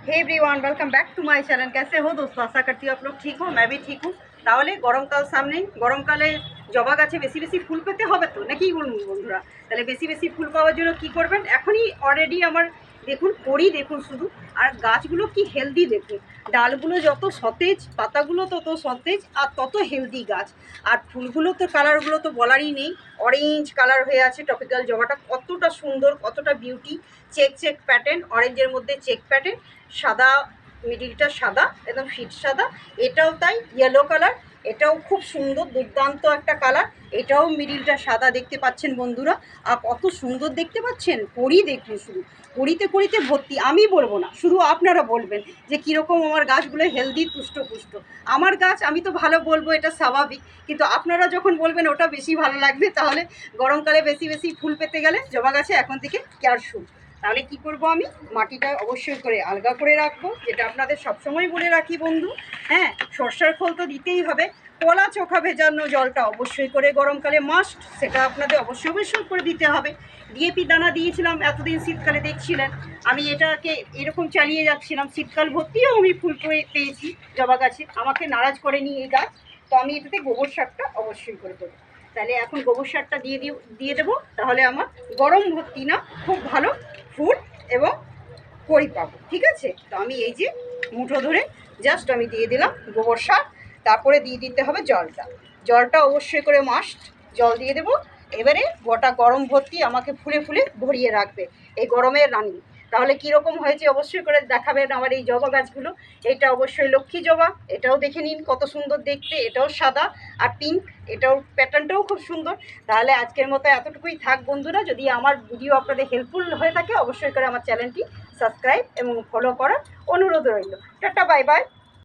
Hey everyone, welcome back to my channel. कैसे हो दोस्तों? आशा करती हूँ आप लोग ठीक हो, मैं भी ठीक हूँ। তাহলে গরমকাল সামনেই, গরমকালে জবা গাছে বেশি বেশি ফুল পেতে হবে তো, নাকি বন্ধুরা? তাহলে বেশি বেশি ফুল পাওয়ার জন্য কি করবেন, এখনই অলরেডি আমার দেখুন করি, দেখুন শুধু। আর গাছগুলো কি হেলদি দেখুন, ডালগুলো যত সতেজ, পাতাগুলো তত সতেজ আর তত হেলদি গাছ। আর ফুলগুলো তো কালারগুলো তো বলারই নেই, অরেঞ্জ কালার হয়ে আছে। টপিক্যাল জবাটা কতটা সুন্দর, কতটা বিউটি। চেক চেক প্যাটার্ন, অরেঞ্জের মধ্যে চেক প্যাটার্ন, সাদা, মিডিলটা সাদা, একদম ফিট সাদা। এটাও তাই, ইয়েলো কালার, এটাও খুব সুন্দর, দুর্দান্ত একটা কালার। এটাও মিডিলটা সাদা দেখতে পাচ্ছেন বন্ধুরা। আর কত সুন্দর দেখতে পাচ্ছেন, কড়ি দেখুন শুধু, কড়িতে কড়িতে ভর্তি। আমি বলবো না, শুধু আপনারা বলবেন যে কীরকম আমার গাছগুলো হেলদি, তুষ্টপুষ্ট। আমার গাছ আমি তো ভালো বলবো, এটা স্বাভাবিক, কিন্তু আপনারা যখন বলবেন ওটা বেশি ভালো লাগবে। তাহলে গরমকালে বেশি বেশি ফুল পেতে গেলে জবা গাছে এখন থেকে কেয়ার শুরু। তাহলে কি করব, আমি মাটিটা অবশ্যই করে আলগা করে রাখবো, যেটা আপনাদের সবসময় বলে রাখি বন্ধু। হ্যাঁ, সরষের খোল তো দিতেই হবে। কলা চোখা ভেজানো জলটা অবশ্যই করে গরমকালে মাস্ট, সেটা আপনাদের অবশ্যই অবশ্যই করে দিতে হবে। ডিএপি দানা দিয়েছিলাম এতদিন শীতকালে, দেখছিলেন আমি এটাকে এরকম চালিয়ে যাচ্ছিলাম। শীতকাল ভর্তিও আমি ফুল পেয়েছি জবা গাছে, আমাকে নারাজ করেনি এই গাছ। তো আমি এটাতে গোবর সারটা অবশ্যই করে দেবো। তাহলে এখন গোবর সারটা দিয়ে দেবো, তাহলে আমার গরম ভর্তি না খুব ভালো ফুল এবং কড়ি পাবো। ঠিক আছে, তো আমি এই যে মুঠো ধরে জাস্ট আমি দিয়ে দিলাম গোবর সার। তারপরে দিয়ে দিতে হবে জলটা, জলটা অবশ্যই করে মাস্ট, জল দিয়ে দেবো। এবারে গোটা গরম ভর্তি আমাকে ফুলে ফুলে ভরিয়ে রাখবে এই গরমের রানী। তাহলে কীরকম হয়েছে অবশ্যই করে দেখাবেন আমার এই জবা গাছগুলো। এটা অবশ্যই লক্ষ্মী জবা, এটাও দেখে নিন কত সুন্দর দেখতে, এটাও সাদা আর পিঙ্ক, এটাও প্যাটার্নটাও খুব সুন্দর। তাহলে আজকের মতো এতটুকুই থাক বন্ধুরা। যদি আমার ভিডিও আপনাদের হেল্পফুল হয়ে থাকে অবশ্যই করে আমার চ্যানেলটি সাবস্ক্রাইব এবং ফলো করার অনুরোধ রইল। Tata, bye bye.